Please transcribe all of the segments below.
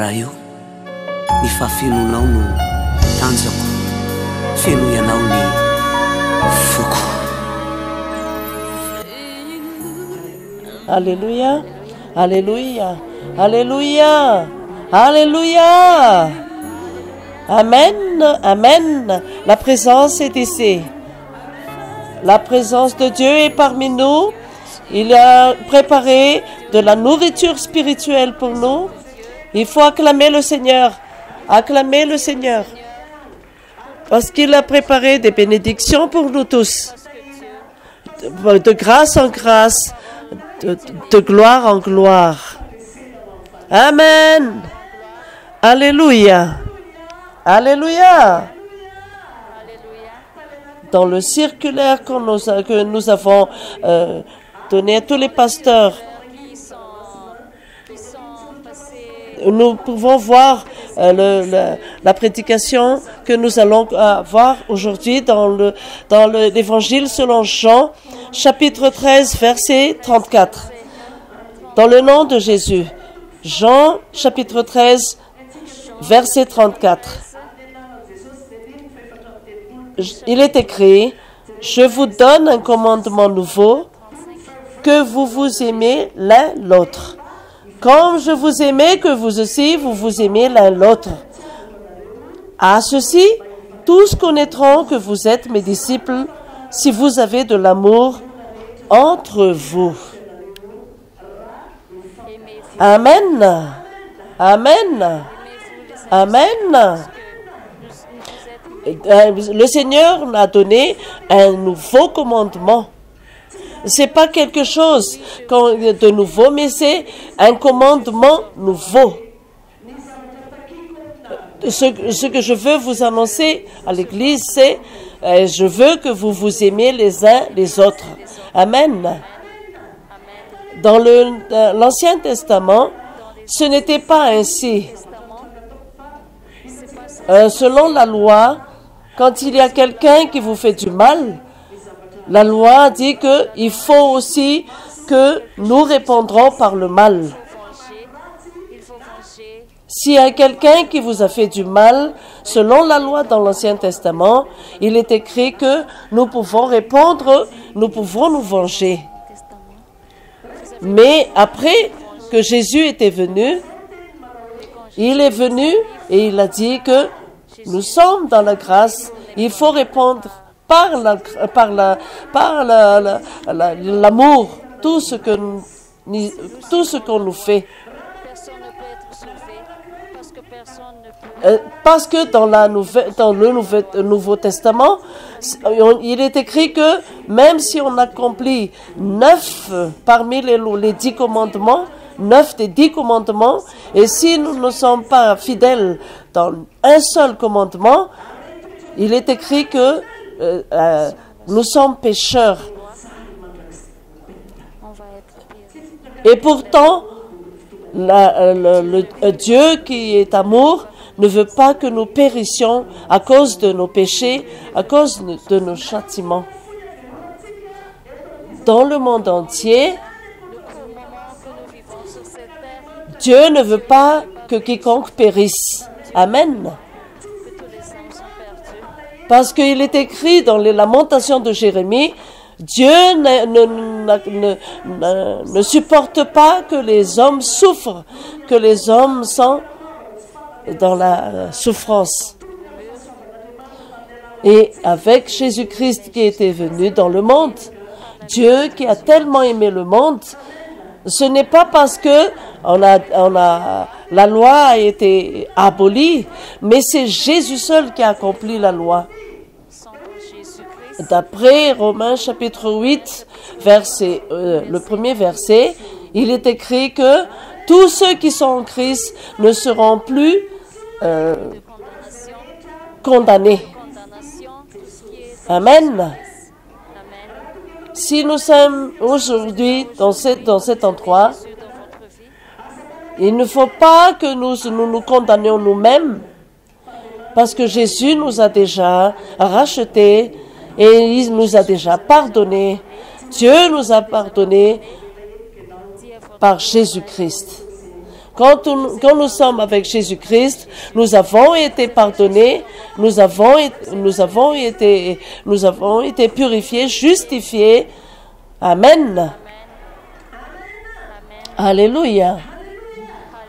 raha io ny fahafenonao no tanjako feno ianao ny foko. Alléluia, alléluia, alléluia, alléluia. Amen, amen. La présence est ici. La présence de Dieu est parmi nous. Il a préparé de la nourriture spirituelle pour nous. Il faut acclamer le Seigneur. Acclamer le Seigneur. Parce qu'il a préparé des bénédictions pour nous tous. De grâce en grâce, de gloire en gloire. Amen. Alléluia. Alléluia. Dans le circulaire que nous avons donné à tous les pasteurs, nous pouvons voir la prédication que nous allons voir aujourd'hui dans l'évangile selon Jean, chapitre 13, verset 34. Dans le nom de Jésus. Jean, chapitre 13, verset 34. Il est écrit, « Je vous donne un commandement nouveau, que vous vous aimez l'un l'autre. Comme je vous aimais, que vous aussi, vous vous aimez l'un l'autre. À ceci, tous connaîtront que vous êtes mes disciples, si vous avez de l'amour entre vous. » Amen. Amen. Amen. Le Seigneur a donné un nouveau commandement. C'est pas quelque chose de nouveau, mais c'est un commandement nouveau. Ce que je veux vous annoncer à l'Église, c'est je veux que vous vous aimiez les uns les autres. Amen. Dans l'Ancien Testament, ce n'était pas ainsi. Selon la loi, quand il y a quelqu'un qui vous fait du mal, la loi dit qu'il faut aussi que nous répondrons par le mal. S'il y a quelqu'un qui vous a fait du mal, selon la loi dans l'Ancien Testament, il est écrit que nous pouvons répondre, nous pouvons nous venger. Mais après que Jésus était venu, il est venu et il a dit que nous sommes dans la grâce. Il faut répondre par l'amour, tout ce qu'on nous fait. Parce que dans le Nouveau Testament, il est écrit que même si on accomplit 9 parmi les 10 commandements, 9 des 10 commandements, et si nous ne sommes pas fidèles dans un seul commandement, il est écrit que nous sommes pécheurs. Et pourtant, le Dieu qui est amour ne veut pas que nous périssions à cause de nos péchés, à cause de nos châtiments. Dans le monde entier, Dieu ne veut pas que quiconque périsse. Amen. Parce qu'il est écrit dans les lamentations de Jérémie, Dieu ne supporte pas que les hommes souffrent, que les hommes sont dans la souffrance. Et avec Jésus-Christ qui était venu dans le monde, Dieu qui a tellement aimé le monde, ce n'est pas parce que la loi a été abolie, mais c'est Jésus seul qui a accompli la loi. D'après Romains chapitre 8, le premier verset, il est écrit que tous ceux qui sont en Christ ne seront plus condamnés. Amen. Si nous sommes aujourd'hui dans cet endroit, il ne faut pas que nous condamnions nous-mêmes, parce que Jésus nous a déjà rachetés et il nous a déjà pardonné. Dieu nous a pardonné par Jésus-Christ. Quand nous sommes avec Jésus-Christ, nous avons été pardonnés, nous avons été purifiés, justifiés. Amen. Alléluia.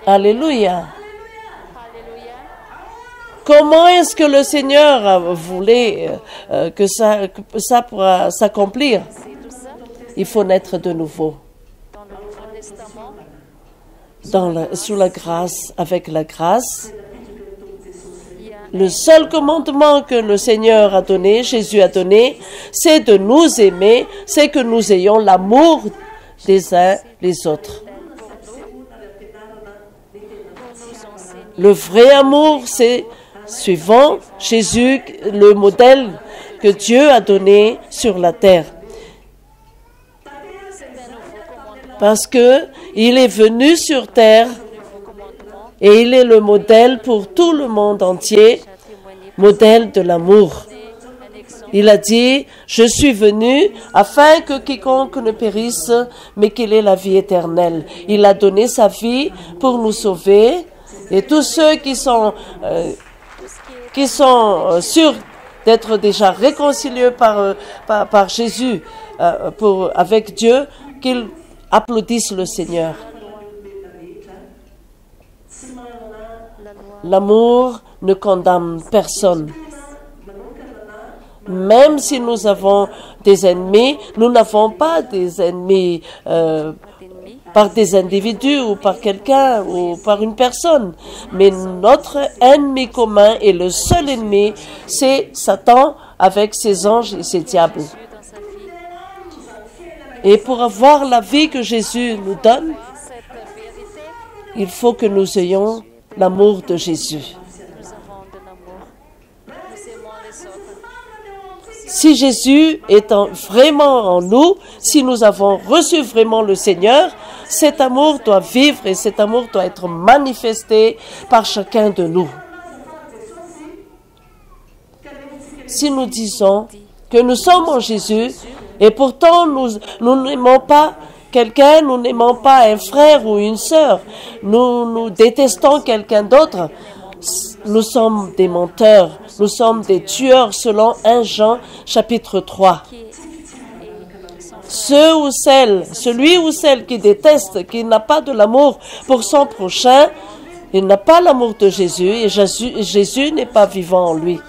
Alléluia. Comment est-ce que le Seigneur voulait que ça pourra s'accomplir? Il faut naître de nouveau. Sous la grâce, avec la grâce. Le seul commandement que le Seigneur a donné, Jésus a donné, c'est de nous aimer, c'est que nous ayons l'amour des uns les autres. Le vrai amour, c'est suivant Jésus, le modèle que Dieu a donné sur la terre. Parce que il est venu sur terre et il est le modèle pour tout le monde entier, modèle de l'amour. Il a dit, je suis venu afin que quiconque ne périsse, mais qu'il ait la vie éternelle. Il a donné sa vie pour nous sauver et tous ceux qui sont sûrs d'être déjà réconciliés par Jésus avec Dieu, qu'ils applaudissent le Seigneur. L'amour ne condamne personne. Même si nous avons des ennemis, nous n'avons pas des ennemis par des individus ou par quelqu'un ou par une personne. Mais notre ennemi commun et le seul ennemi, c'est Satan avec ses anges et ses diables. Et pour avoir la vie que Jésus nous donne, il faut que nous ayons l'amour de Jésus. Si Jésus est vraiment en nous, si nous avons reçu vraiment le Seigneur, cet amour doit vivre et cet amour doit être manifesté par chacun de nous. Si nous disons que nous sommes en Jésus et pourtant nous n'aimons pas quelqu'un, nous n'aimons pas un frère ou une sœur, nous détestons quelqu'un d'autre, nous sommes des menteurs, nous sommes des tueurs selon 1 Jean chapitre 3. Celui ou celle qui déteste, qui n'a pas de l'amour pour son prochain, il n'a pas l'amour de Jésus et Jésus n'est pas vivant en lui.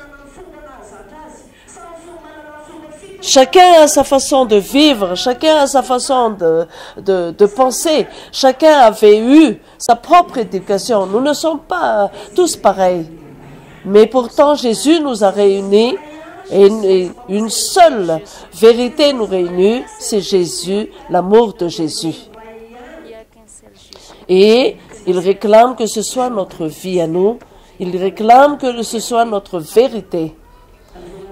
Chacun a sa façon de vivre, chacun a sa façon de penser, chacun avait eu sa propre éducation. Nous ne sommes pas tous pareils. Mais pourtant, Jésus nous a réunis et une seule vérité nous réunit, c'est Jésus, l'amour de Jésus. Et il réclame que ce soit notre vie à nous, il réclame que ce soit notre vérité.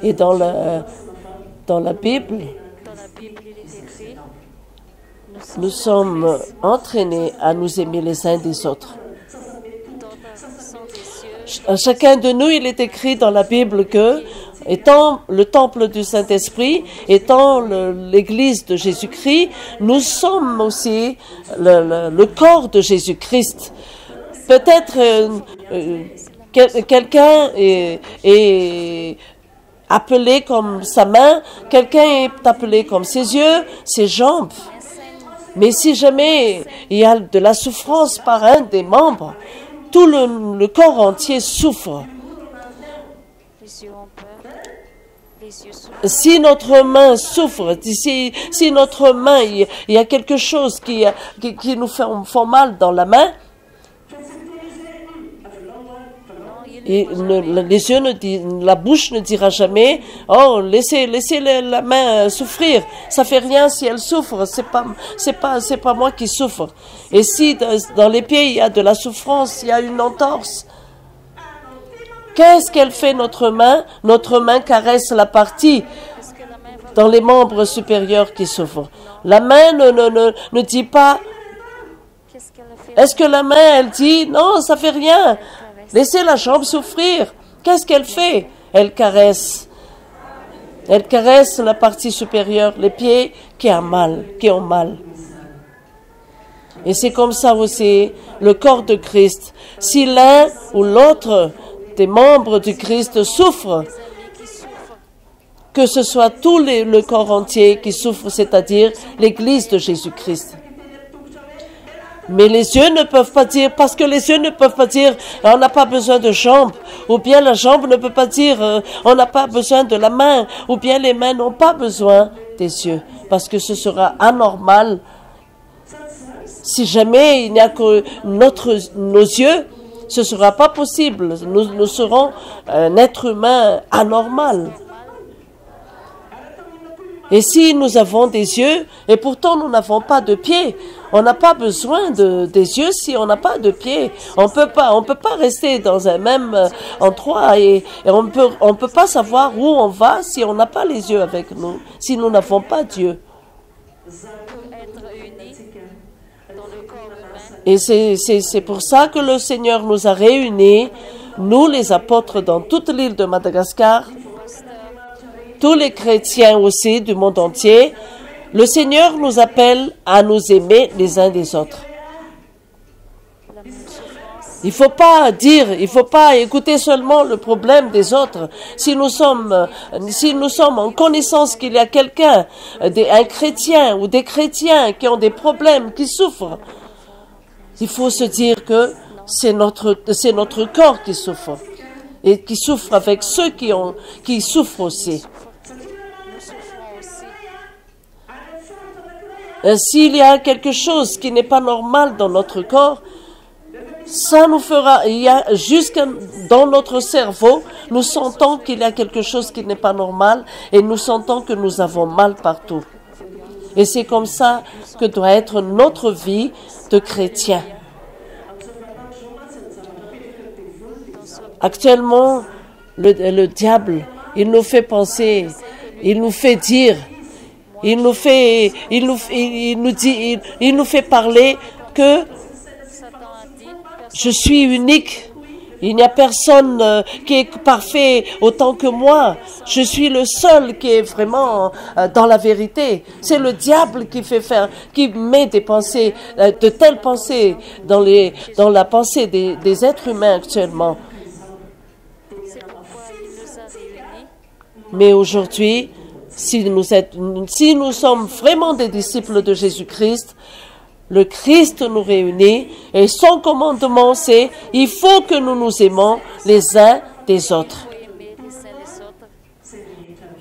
Et dans la Bible, nous sommes entraînés à nous aimer les uns des autres. À chacun de nous, il est écrit dans la Bible que, étant le temple du Saint-Esprit, étant l'Église de Jésus-Christ, nous sommes aussi le corps de Jésus-Christ. Peut-être quelqu'un est appelé comme sa main, quelqu'un est appelé comme ses yeux, ses jambes. Mais si jamais il y a de la souffrance par un des membres, tout le corps entier souffre. Si notre main souffre, si notre main, il y a quelque chose qui nous fait mal dans la main, et la bouche ne dira jamais, oh, laissez la main souffrir. Ça fait rien si elle souffre. C'est pas moi qui souffre. Et si dans les pieds il y a de la souffrance, il y a une entorse, qu'est-ce qu'elle fait notre main? Notre main caresse la partie dans les membres supérieurs qui souffrent. La main ne dit pas. Est-ce que la main, elle dit, non, ça fait rien. Laissez la jambe souffrir. Qu'est-ce qu'elle fait? Elle caresse. Elle caresse la partie supérieure, les pieds qui ont mal. Et c'est comme ça aussi le corps de Christ. Si l'un ou l'autre des membres du Christ souffre, que ce soit tout le corps entier qui souffre, c'est-à-dire l'Église de Jésus-Christ. Mais les yeux ne peuvent pas dire, parce que les yeux ne peuvent pas dire on n'a pas besoin de jambes, ou bien la jambe ne peut pas dire on n'a pas besoin de la main, ou bien les mains n'ont pas besoin des yeux, parce que ce sera anormal. Si jamais il n'y a que nos yeux, ce ne sera pas possible. Nous serons un être humain anormal. Et si nous avons des yeux, et pourtant nous n'avons pas de pieds, on n'a pas besoin des yeux si on n'a pas de pieds. On peut pas rester dans un même endroit et on peut pas savoir où on va si on n'a pas les yeux avec nous, si nous n'avons pas Dieu. Et c'est pour ça que le Seigneur nous a réunis, nous les apôtres dans toute l'île de Madagascar, tous les chrétiens aussi du monde entier. Le Seigneur nous appelle à nous aimer les uns des autres. Il faut pas écouter seulement le problème des autres. Si nous sommes en connaissance qu'il y a quelqu'un, un chrétien ou des chrétiens qui ont des problèmes, qui souffrent, il faut se dire que c'est notre corps qui souffre et qui souffre avec ceux qui souffrent aussi. S'il y a quelque chose qui n'est pas normal dans notre corps, ça nous fera, jusque dans notre cerveau, nous sentons qu'il y a quelque chose qui n'est pas normal et nous sentons que nous avons mal partout. Et c'est comme ça que doit être notre vie de chrétien. Actuellement, le diable, il nous fait penser, il nous fait dire, il nous fait parler que je suis unique. Il n'y a personne qui est parfait autant que moi. Je suis le seul qui est vraiment dans la vérité. C'est le diable qui met des pensées, de telles pensées dans la pensée des êtres humains actuellement. Mais aujourd'hui, si nous sommes vraiment des disciples de Jésus-Christ, le Christ nous réunit et son commandement c'est il faut que nous nous aimons les uns des autres.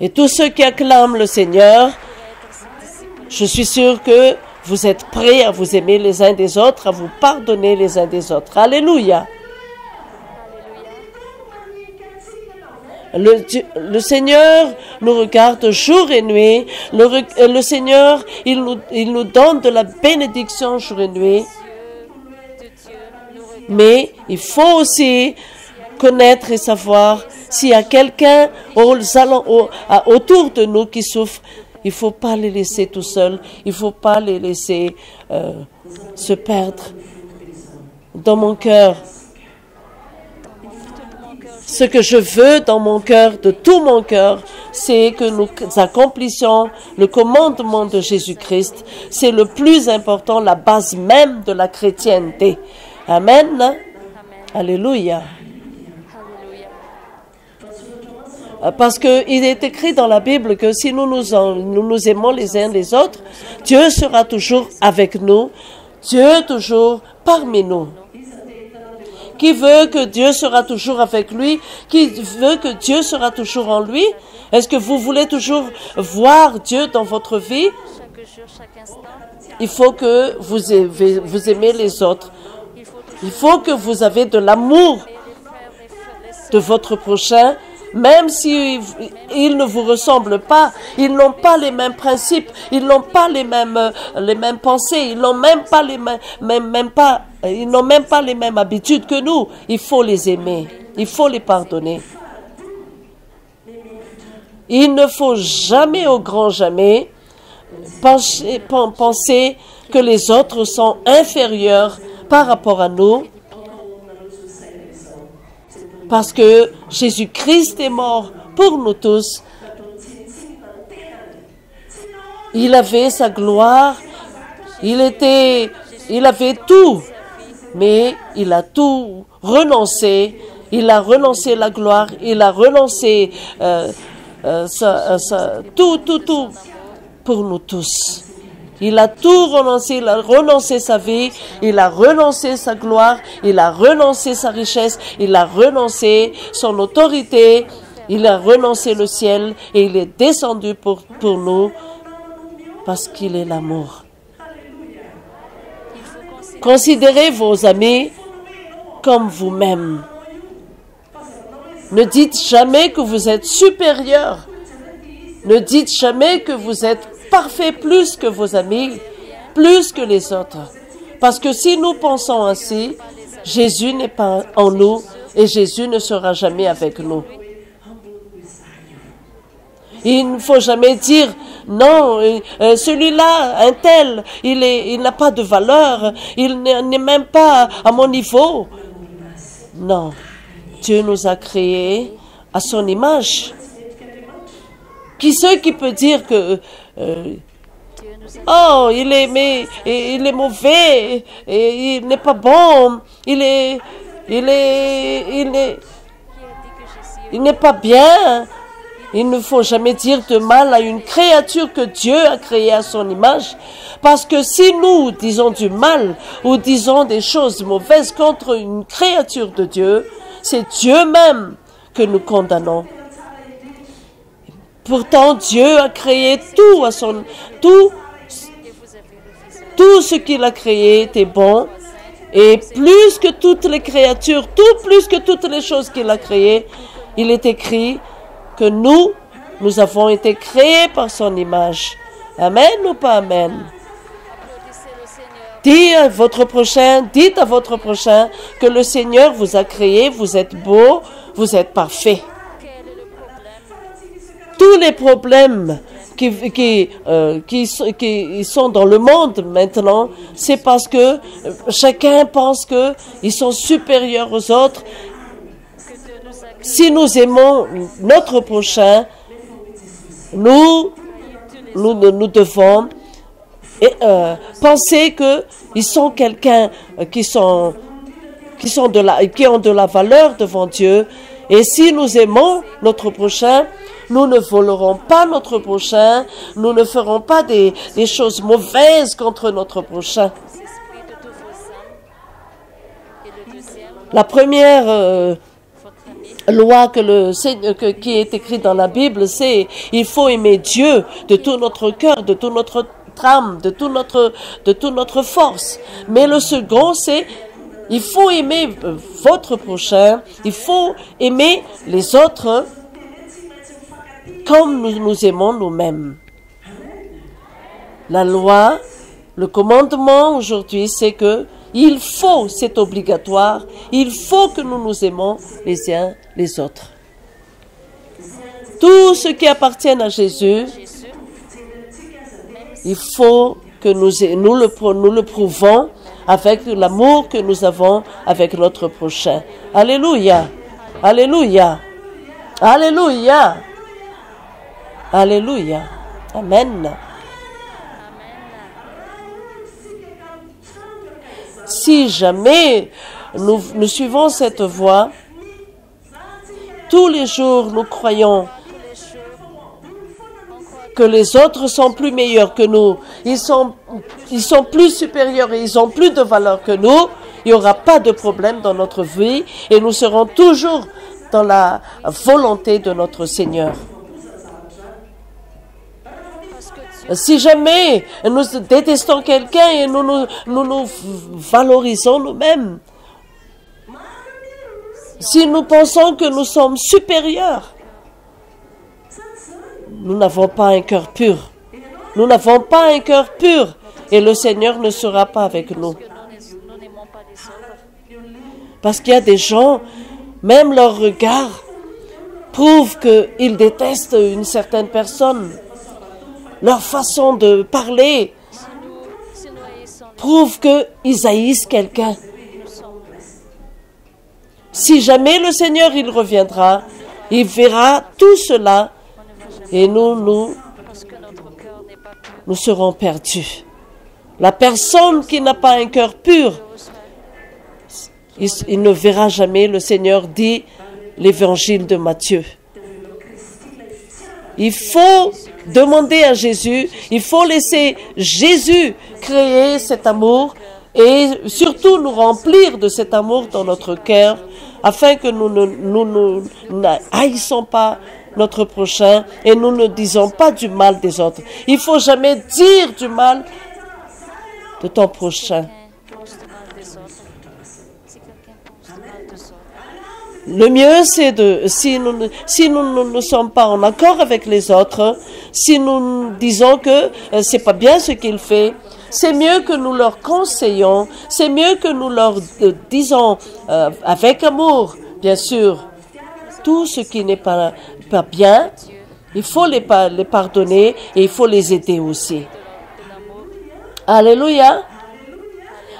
Et tous ceux qui acclament le Seigneur, je suis sûr que vous êtes prêts à vous aimer les uns des autres, à vous pardonner les uns des autres. Alléluia. Le Seigneur nous regarde jour et nuit. Le Seigneur, il nous donne de la bénédiction jour et nuit. Mais il faut aussi connaître et savoir s'il y a quelqu'un autour de nous qui souffre. Il ne faut pas les laisser tout seuls. Il ne faut pas les laisser se perdre. Dans mon cœur, ce que je veux dans mon cœur, de tout mon cœur, c'est que nous accomplissions le commandement de Jésus-Christ. C'est le plus important, la base même de la chrétienté. Amen. Alléluia. Parce qu'il est écrit dans la Bible que si nous nous aimons les uns les autres, Dieu sera toujours avec nous, Dieu toujours parmi nous. Qui veut que Dieu sera toujours avec lui? Qui veut que Dieu sera toujours en lui? Est-ce que vous voulez toujours voir Dieu dans votre vie? Il faut que vous aimez les autres. Il faut que vous avez de l'amour de votre prochain, même s'ils ne vous ressemblent pas, ils n'ont pas les mêmes principes, ils n'ont pas les mêmes pensées, ils n'ont même pas les mêmes habitudes que nous. Il faut les aimer, il faut les pardonner. Il ne faut jamais, au grand jamais, penser que les autres sont inférieurs par rapport à nous, parce que Jésus-Christ est mort pour nous tous. Il avait sa gloire, il était il avait tout, mais il a tout renoncé. Il a renoncé la gloire, il a renoncé tout pour nous tous. Il a tout renoncé, il a renoncé sa vie, il a renoncé sa gloire, il a renoncé sa richesse, il a renoncé son autorité, il a renoncé le ciel et il est descendu pour nous parce qu'il est l'amour. Considérez vos amis comme vous-même. Ne dites jamais que vous êtes supérieur. Ne dites jamais que vous êtes parfait plus que vos amis, plus que les autres. Parce que si nous pensons ainsi, Jésus n'est pas en nous et Jésus ne sera jamais avec nous. Il ne faut jamais dire, non, celui-là, un tel, il n'a pas de valeur, il n'est même pas à mon niveau. Non, Dieu nous a créés à son image. Qui c'est qui peut dire que oh, il est mauvais, et il n'est pas bon, il n'est pas bien. Il ne faut jamais dire de mal à une créature que Dieu a créée à son image, parce que si nous disons du mal ou disons des choses mauvaises contre une créature de Dieu, c'est Dieu même que nous condamnons. Pourtant, Dieu a créé tout ce qu'il a créé était bon, et plus que toutes les créatures, plus que toutes les choses qu'il a créées, il est écrit que nous avons été créés par son image. Amen ou pas amen? Dites à votre prochain que le Seigneur vous a créé, vous êtes beau, vous êtes parfait. Tous les problèmes qui sont dans le monde maintenant, c'est parce que chacun pense qu'ils sont supérieurs aux autres. Si nous aimons notre prochain, nous devons penser qu'ils sont quelqu'un qui ont de la valeur devant Dieu. Et si nous aimons notre prochain, nous ne volerons pas notre prochain, nous ne ferons pas des choses mauvaises contre notre prochain. La première loi qui est écrite dans la Bible, c'est il faut aimer Dieu de tout notre cœur, de toute notre âme, de toute notre force. Mais le second, c'est il faut aimer votre prochain, il faut aimer les autres comme nous nous aimons nous-mêmes. La loi, le commandement aujourd'hui, c'est que c'est obligatoire, il faut que nous nous aimons les uns les autres. Tout ce qui appartient à Jésus, il faut que nous le prouvons avec l'amour que nous avons avec notre prochain. Alléluia, alléluia, alléluia, alléluia, amen. Si jamais nous suivons cette voie, tous les jours nous croyons que les autres sont plus meilleurs que nous, ils sont plus supérieurs et ils ont plus de valeur que nous, il n'y aura pas de problème dans notre vie et nous serons toujours dans la volonté de notre Seigneur. Si jamais nous détestons quelqu'un et nous valorisons nous-mêmes, si nous pensons que nous sommes supérieurs, nous n'avons pas un cœur pur. Nous n'avons pas un cœur pur et le Seigneur ne sera pas avec nous. Parce qu'il y a des gens, même leur regard prouve qu'ils détestent une certaine personne. Leur façon de parler prouve qu'ils haïssent quelqu'un. Si jamais le Seigneur il reviendra, il verra tout cela et nous serons perdus. La personne qui n'a pas un cœur pur, il ne verra jamais le Seigneur, dit l'évangile de Matthieu. Il faut demander à Jésus, il faut laisser Jésus créer cet amour et surtout nous remplir de cet amour dans notre cœur afin que nous n'haïssons pas notre prochain et nous ne disons pas du mal des autres. Il faut jamais dire du mal de ton prochain. Le mieux, c'est si nous ne sommes pas en accord avec les autres, si nous disons que c'est pas bien ce qu'il fait, c'est mieux que nous leur conseillons, c'est mieux que nous leur disons avec amour, bien sûr, tout ce qui n'est pas bien, il faut les pardonner et il faut les aider aussi. Alléluia.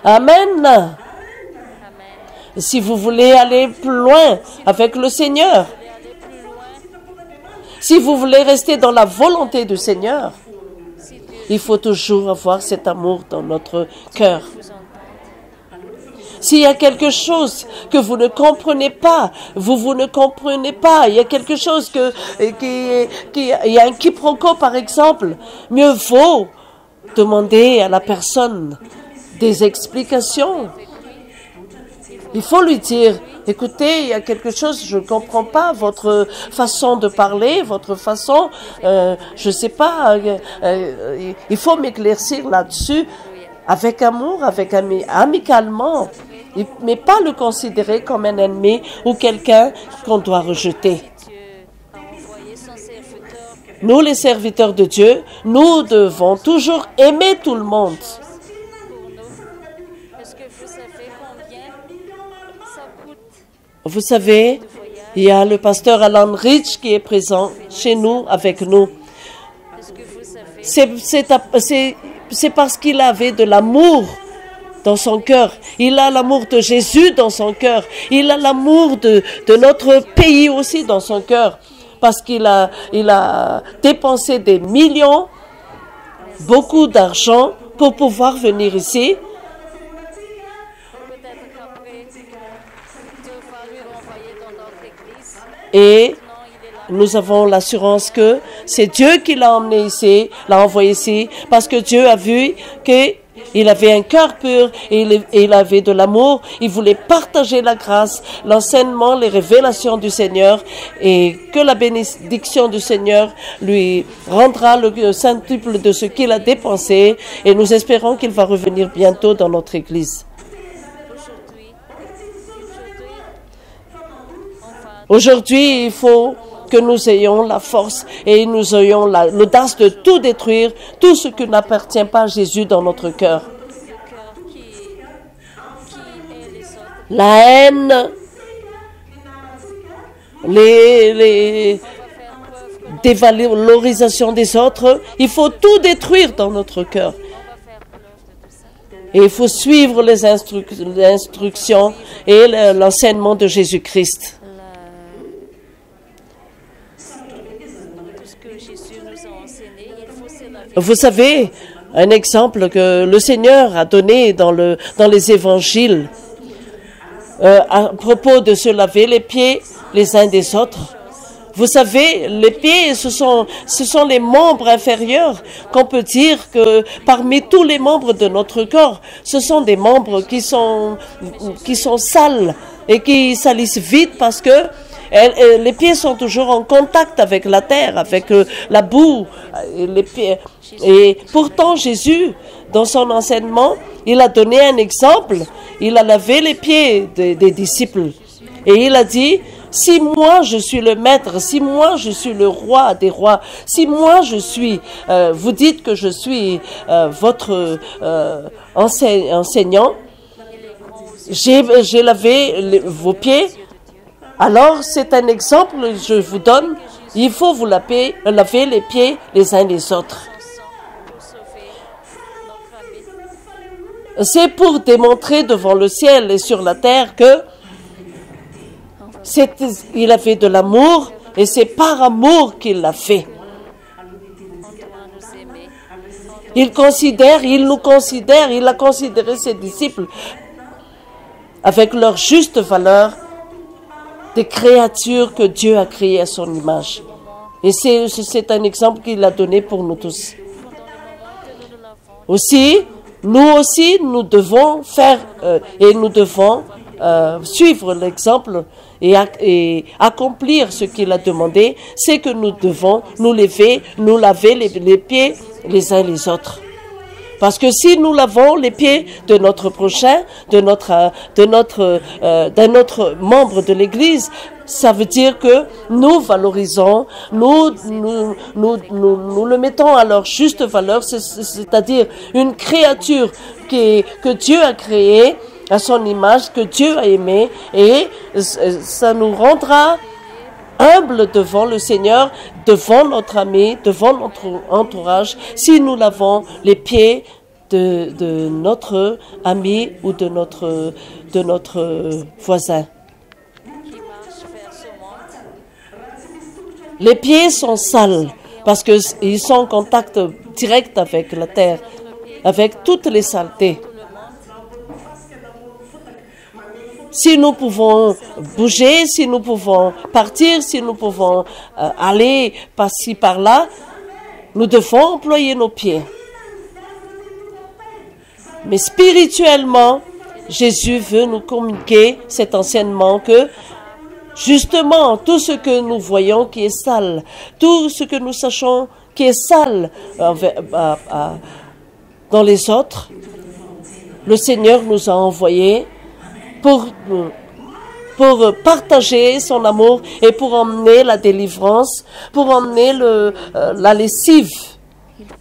Amen. Si vous voulez aller plus loin avec le Seigneur, si vous voulez rester dans la volonté du Seigneur, il faut toujours avoir cet amour dans notre cœur. S'il y a quelque chose que vous ne comprenez pas, vous ne comprenez pas, il y a quelque chose il y a un quiproquo par exemple, mieux vaut demander à la personne des explications. Il faut lui dire, écoutez, il y a quelque chose, je ne comprends pas votre façon de parler, votre façon, je ne sais pas, il faut m'éclaircir là-dessus avec amour, amicalement, mais pas le considérer comme un ennemi ou quelqu'un qu'on doit rejeter. Nous, les serviteurs de Dieu, nous devons toujours aimer tout le monde. Vous savez, il y a le pasteur Alan Rich qui est présent chez nous, avec nous. C'est parce qu'il avait de l'amour dans son cœur. Il a l'amour de Jésus dans son cœur. Il a l'amour de notre pays aussi dans son cœur. Parce qu'il a dépensé des millions, beaucoup d'argent pour pouvoir venir ici. Et nous avons l'assurance que c'est Dieu qui l'a emmené ici, l'a envoyé ici, parce que Dieu a vu qu'il avait un cœur pur et il avait de l'amour. Il voulait partager la grâce, l'enseignement, les révélations du Seigneur et que la bénédiction du Seigneur lui rendra le centuple de ce qu'il a dépensé et nous espérons qu'il va revenir bientôt dans notre Église. Aujourd'hui, il faut que nous ayons la force et nous ayons l'audace de tout détruire, tout ce qui n'appartient pas à Jésus dans notre cœur. La haine, les dévalorisation des autres, il faut tout détruire dans notre cœur. Et il faut suivre les instructions et l'enseignement de Jésus-Christ. Vous savez, un exemple que le Seigneur a donné dans les évangiles à propos de se laver les pieds les uns des autres. Vous savez, les pieds, ce sont les membres inférieurs qu'on peut dire que parmi tous les membres de notre corps, ce sont des membres qui sont sales et qui salissent vite parce que les pieds sont toujours en contact avec la terre, avec la boue. Les pieds. Et pourtant, Jésus, dans son enseignement, il a donné un exemple. Il a lavé les pieds des disciples. Et il a dit, si moi je suis le maître, si moi je suis le roi des rois, si moi je suis, vous dites que je suis votre enseignant, j'ai lavé vos pieds. Alors, c'est un exemple, je vous donne, il faut vous laver les pieds les uns les autres. C'est pour démontrer devant le ciel et sur la terre que il avait de l'amour et c'est par amour qu'il l'a fait. il nous considère, il a considéré ses disciples avec leur juste valeur, des créatures que Dieu a créées à son image. Et c'est un exemple qu'il a donné pour nous tous. Aussi, nous devons faire et nous devons suivre l'exemple et accomplir ce qu'il a demandé. C'est que nous devons nous laver les pieds les uns les autres. Parce que si nous lavons les pieds de notre prochain, d'un autre membre de l'Église, ça veut dire que nous valorisons, nous le mettons à leur juste valeur, c'est-à-dire une créature que Dieu a créée à son image, que Dieu a aimée, et ça nous rendra humble devant le Seigneur, devant notre ami, devant notre entourage, si nous lavons les pieds de notre ami ou de notre voisin. Les pieds sont sales parce qu'ils sont en contact direct avec la terre, avec toutes les saletés. Si nous pouvons bouger, si nous pouvons partir, si nous pouvons aller par-ci, par-là, nous devons employer nos pieds. Mais spirituellement, Jésus veut nous communiquer cet enseignement que, justement, tout ce que nous voyons qui est sale, tout ce que nous sachons qui est sale dans les autres, le Seigneur nous a envoyés pour partager son amour et pour emmener la délivrance, pour emmener la lessive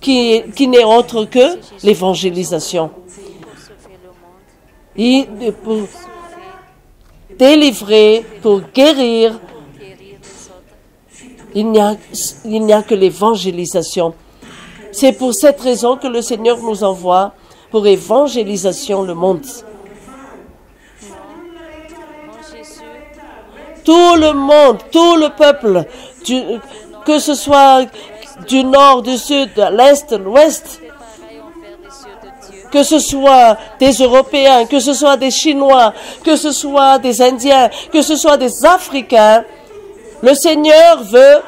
qui n'est autre que l'évangélisation. Et pour délivrer, pour guérir, il n'y a que l'évangélisation. C'est pour cette raison que le Seigneur nous envoie pour évangélisation le monde. Tout le monde, tout le peuple, que ce soit du nord, du sud, de l'est, de l'ouest, que ce soit des Européens, que ce soit des Chinois, que ce soit des Indiens, que ce soit des Africains, le Seigneur veut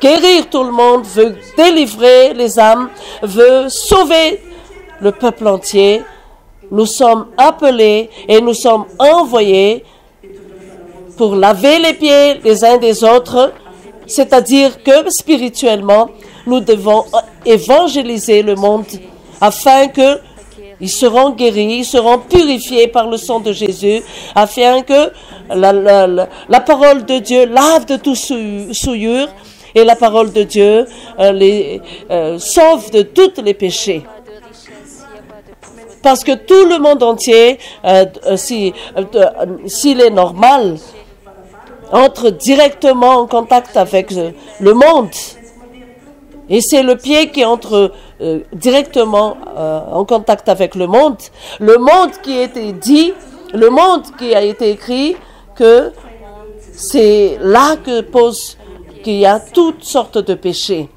guérir tout le monde, veut délivrer les âmes, veut sauver le peuple entier. Nous sommes appelés et nous sommes envoyés pour laver les pieds les uns des autres, c'est-à-dire que spirituellement, nous devons évangéliser le monde afin que ils seront guéris, ils seront purifiés par le sang de Jésus, afin que la parole de Dieu lave de toute souillure et la parole de Dieu les sauve de tous les péchés. Parce que tout le monde entier, s'il est normal, entre directement en contact avec le monde. Et c'est le pied qui entre directement en contact avec le monde qui a été dit, le monde qui a été écrit, que c'est là qu'il y a toutes sortes de péchés.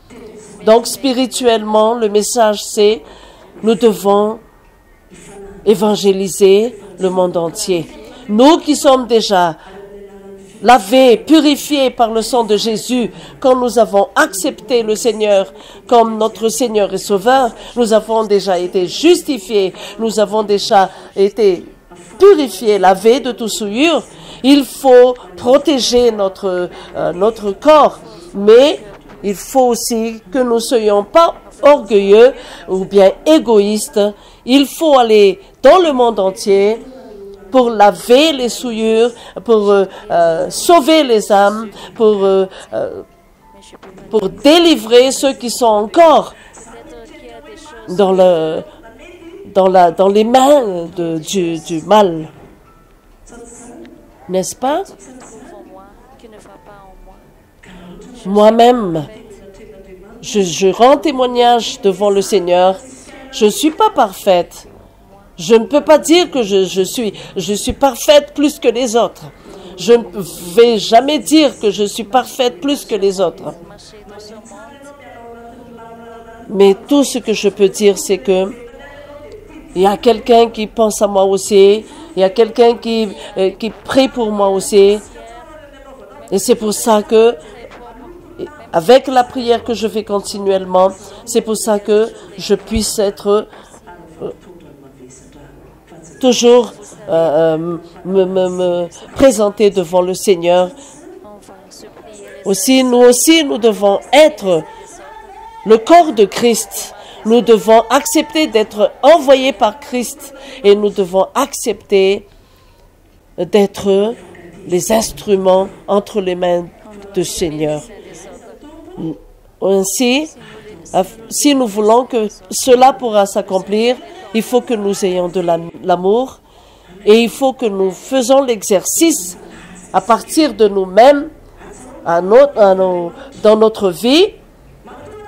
Donc spirituellement, le message c'est, nous devons évangéliser le monde entier. Nous qui sommes déjà lavés, purifiés par le sang de Jésus, quand nous avons accepté le Seigneur comme notre Seigneur et Sauveur, nous avons déjà été justifiés, nous avons déjà été purifiés, lavés de toute souillure. Il faut protéger notre corps, mais il faut aussi que nous ne soyons pas orgueilleux ou bien égoïstes. Il faut aller dans le monde entier pour laver les souillures, pour sauver les âmes, pour délivrer ceux qui sont encore dans les mains du mal. N'est-ce pas? Moi-même, je rends témoignage devant le Seigneur. Je ne suis pas parfaite. Je ne peux pas dire que je suis parfaite plus que les autres. Je ne vais jamais dire que je suis parfaite plus que les autres. Mais tout ce que je peux dire, c'est que il y a quelqu'un qui pense à moi aussi, il y a quelqu'un qui prie pour moi aussi. Et c'est pour ça que, avec la prière que je fais continuellement, c'est pour ça que je puisse être toujours me présenter devant le Seigneur. Aussi, nous devons être le corps de Christ. Nous devons accepter d'être envoyés par Christ et nous devons accepter d'être les instruments entre les mains du Seigneur. Ainsi, si nous voulons que cela pourra s'accomplir, il faut que nous ayons de l'amour et il faut que nous faisons l'exercice à partir de nous-mêmes dans notre vie.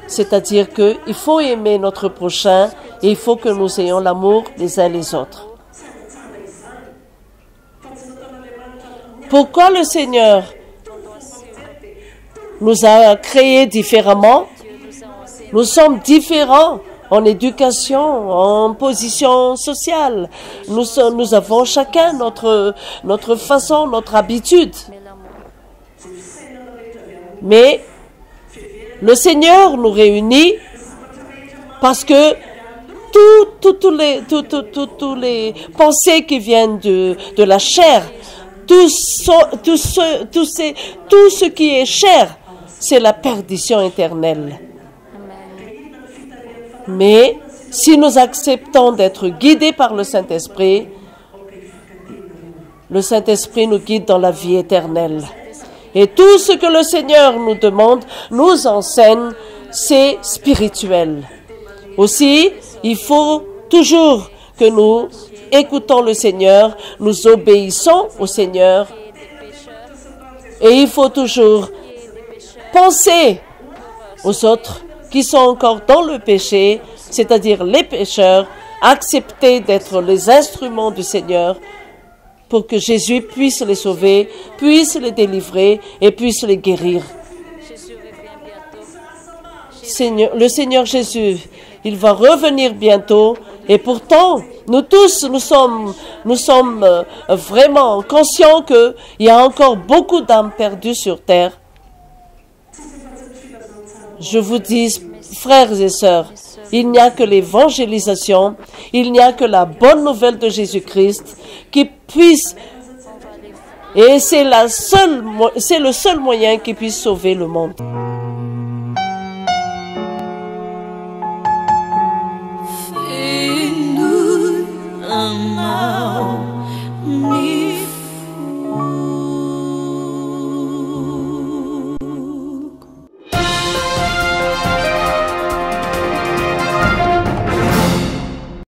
C'est-à-dire qu'il faut aimer notre prochain et il faut que nous ayons l'amour les uns les autres. Pourquoi le Seigneur nous a créés différemment? Nous sommes différents en éducation, en position sociale. Nous avons chacun notre façon, notre habitude. Mais le Seigneur nous réunit parce que tous les pensées qui viennent de la chair, tout ce qui est chair, c'est la perdition éternelle. Mais si nous acceptons d'être guidés par le Saint-Esprit nous guide dans la vie éternelle. Et tout ce que le Seigneur nous demande, nous enseigne, c'est spirituel. Aussi, il faut toujours que nous écoutons le Seigneur, nous obéissons au Seigneur. Et il faut toujours penser aux autres qui sont encore dans le péché, c'est-à-dire les pécheurs, accepter d'être les instruments du Seigneur pour que Jésus puisse les sauver, puisse les délivrer et puisse les guérir. Le Seigneur Jésus, il va revenir bientôt et pourtant, nous tous, nous sommes vraiment conscients qu'il y a encore beaucoup d'âmes perdues sur terre. Je vous dis, frères et sœurs, il n'y a que l'évangélisation, il n'y a que la bonne nouvelle de Jésus-Christ qui puisse, et c'est le seul moyen qui puisse sauver le monde.